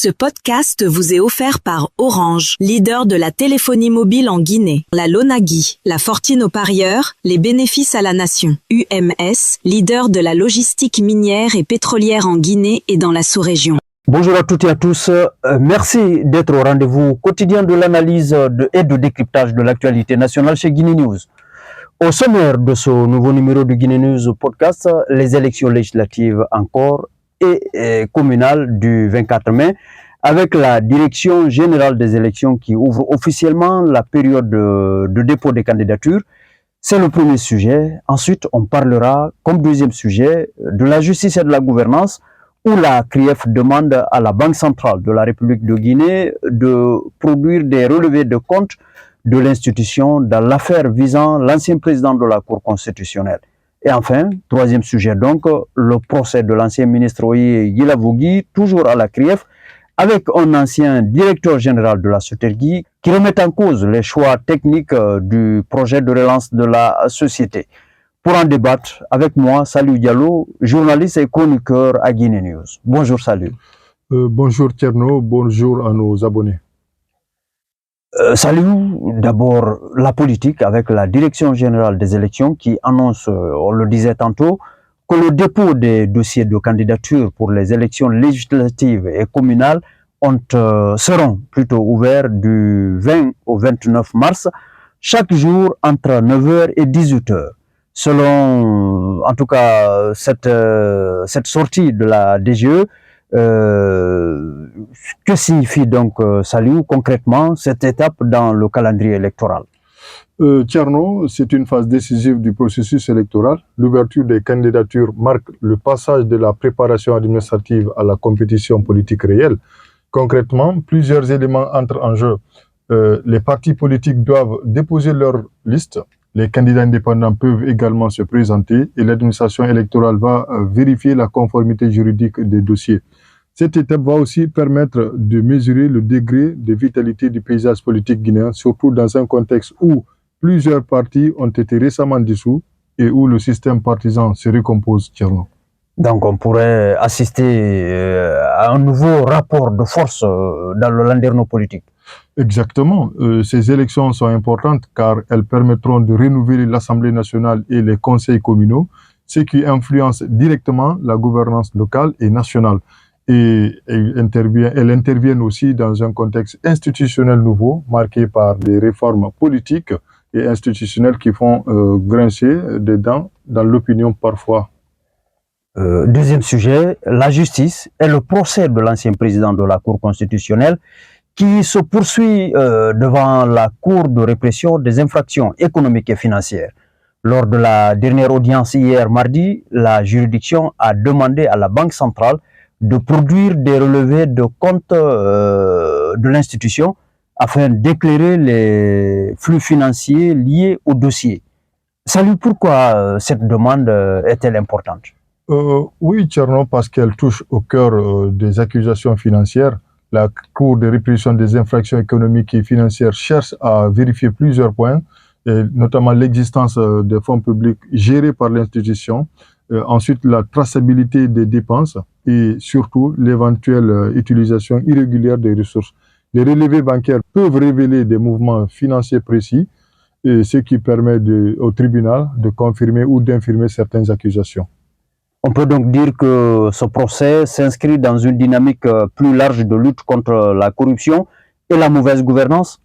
Ce podcast vous est offert par Orange, leader de la téléphonie mobile en Guinée. La Lonagui, la fortune aux parieurs, les bénéfices à la nation. UMS, leader de la logistique minière et pétrolière en Guinée et dans la sous-région. Bonjour à toutes et à tous. Merci d'être au rendez-vous quotidien de l'analyse et de décryptage de l'actualité nationale chez Guinée News. Au sommaire de ce nouveau numéro de Guinée News podcast, les élections législatives encore et communales du 24 mai, avec la Direction générale des élections qui ouvre officiellement la période de dépôt des candidatures. C'est le premier sujet. Ensuite, on parlera, comme deuxième sujet, de la justice et de la gouvernance, où la CRIEF demande à la Banque centrale de la République de Guinée de produire des relevés de comptes de l'institution dans l'affaire visant l'ancien président de la Cour constitutionnelle. Et enfin, troisième sujet donc, le procès de l'ancien ministre Oye Guilavogui, toujours à la CRIEF, avec un ancien directeur général de la SOTERGUI qui remet en cause les choix techniques du projet de relance de la société. Pour en débattre avec moi, Salou Diallo, journaliste et chroniqueur à Guinée News. Bonjour Salou. Bonjour Tierno, bonjour à nos abonnés. Salut, d'abord la politique avec la Direction générale des élections qui annonce, on le disait tantôt, que le dépôt des dossiers de candidature pour les élections législatives et communales seront plutôt ouverts du 20 au 29 mars, chaque jour entre 9h et 18h. Selon, en tout cas, cette sortie de la DGE, que signifie donc, Salou, concrètement, cette étape dans le calendrier électoral? Tierno, c'est une phase décisive du processus électoral. L'ouverture des candidatures marque le passage de la préparation administrative à la compétition politique réelle. Concrètement, plusieurs éléments entrent en jeu. Les partis politiques doivent déposer leur liste. Les candidats indépendants peuvent également se présenter et l'administration électorale va vérifier la conformité juridique des dossiers. Cette étape va aussi permettre de mesurer le degré de vitalité du paysage politique guinéen, surtout dans un contexte où plusieurs partis ont été récemment dissous et où le système partisan se recompose, Tierno. Donc on pourrait assister à un nouveau rapport de force dans le landerneau politique. Exactement. Ces élections sont importantes car elles permettront de renouveler l'Assemblée nationale et les conseils communaux, ce qui influence directement la gouvernance locale et nationale. Et elles interviennent aussi dans un contexte institutionnel nouveau, marqué par des réformes politiques et institutionnelles qui font grincer des dents dans l'opinion parfois. Deuxième sujet, la justice et le procès de l'ancien président de la Cour constitutionnelle qui se poursuit devant la Cour de répression des infractions économiques et financières. Lors de la dernière audience hier mardi, la juridiction a demandé à la Banque centrale de produire des relevés de comptes de l'institution afin d'éclairer les flux financiers liés au dossier. Salut, pourquoi cette demande est-elle importante? Oui, Tcherno, parce qu'elle touche au cœur des accusations financières. La Cour de répression des infractions économiques et financières cherche à vérifier plusieurs points, et notamment l'existence des fonds publics gérés par l'institution, ensuite la traçabilité des dépenses et surtout l'éventuelle utilisation irrégulière des ressources. Les relevés bancaires peuvent révéler des mouvements financiers précis, et ce qui permet au tribunal de confirmer ou d'infirmer certaines accusations. On peut donc dire que ce procès s'inscrit dans une dynamique plus large de lutte contre la corruption et la mauvaise gouvernance?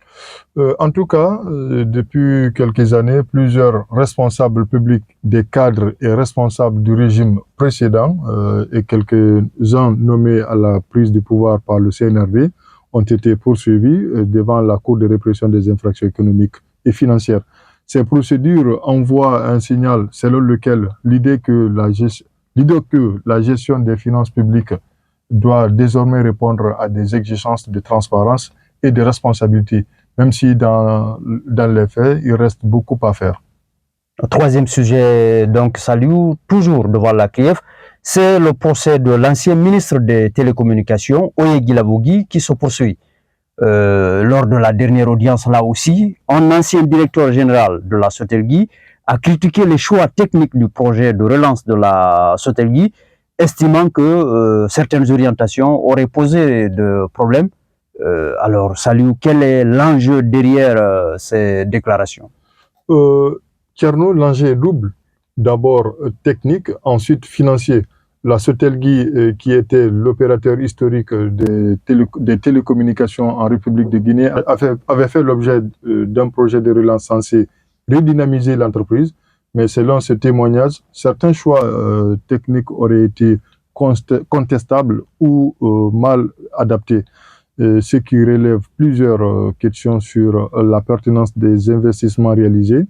En tout cas, depuis quelques années, plusieurs responsables publics, des cadres et responsables du régime précédent et quelques-uns nommés à la prise du pouvoir par le CNRD ont été poursuivis devant la Cour de répression des infractions économiques et financières. Ces procédures envoient un signal selon lequel l'idée que la gestion des finances publiques doit désormais répondre à des exigences de transparence et de responsabilité, même si dans les faits, il reste beaucoup à faire. Troisième sujet, donc, Salou, toujours devant la CRIEF, c'est le procès de l'ancien ministre des Télécommunications, Oye Guilavogui, qui se poursuit. Lors de la dernière audience, là aussi, un ancien directeur général de la SOTERGUI a critiqué les choix techniques du projet de relance de la société. Salou, pourquoi cette demande est-elle importante? Tcherno, parce qu'elle touche au cœur des accusations financières. La Cour de répression des infractions économiques et financières cherche à vérifier plusieurs points, et notamment l'existence des fonds publics gérés par l'institution, ensuite la traçabilité des dépenses et surtout l'éventuelle utilisation irrégulière des ressources. Les relevés bancaires peuvent révéler des mouvements financiers précis, ce qui permet estimant que certaines orientations auraient posé de problèmes. Alors, Saliou, quel est l'enjeu derrière ces déclarations? Thierno, l'enjeu est double. D'abord technique, ensuite financier. La Sotelgui, qui était l'opérateur historique des télécommunications en République de Guinée, avait fait l'objet d'un projet de relance censé redynamiser l'entreprise. Mais selon ce témoignage, certains choix techniques auraient été contestables ou mal adaptés. Ce qui relève plusieurs questions sur la pertinence des investissements réalisés,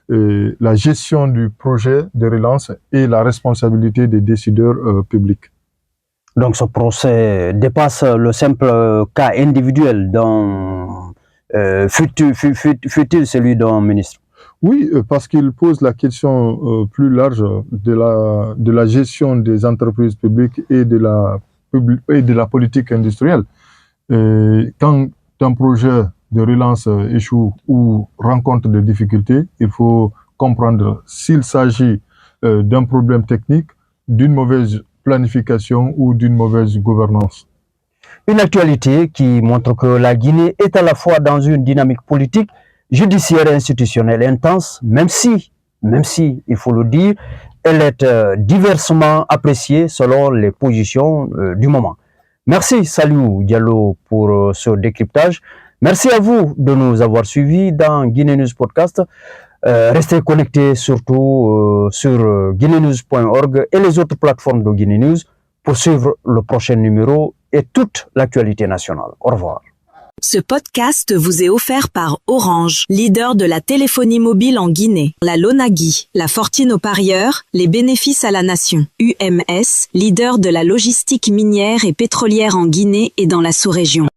la gestion du projet de relance et la responsabilité des décideurs publics. Donc ce procès dépasse le simple cas individuel dont fut-il celui d'un ministre? Oui, parce qu'il pose la question plus large de la gestion des entreprises publiques et de la politique industrielle. Quand un projet de relance échoue ou rencontre des difficultés, il faut comprendre s'il s'agit d'un problème technique, d'une mauvaise planification ou d'une mauvaise gouvernance. Une actualité qui montre que la Guinée est à la fois dans une dynamique politique, judiciaire et institutionnelle intense, même si, il faut le dire, elle est diversement appréciée selon les positions du moment. Merci Saliou Diallo pour ce décryptage. Merci à vous de nous avoir suivis dans Guinée News Podcast. Restez connectés surtout sur guinenews.org et les autres plateformes de Guinée News pour suivre le prochain numéro et toute l'actualité nationale. Au revoir. Ce podcast vous est offert par Orange, leader de la téléphonie mobile en Guinée. La Lonagui, la Fortine aux parieurs, les bénéfices à la nation. UMS, leader de la logistique minière et pétrolière en Guinée et dans la sous-région.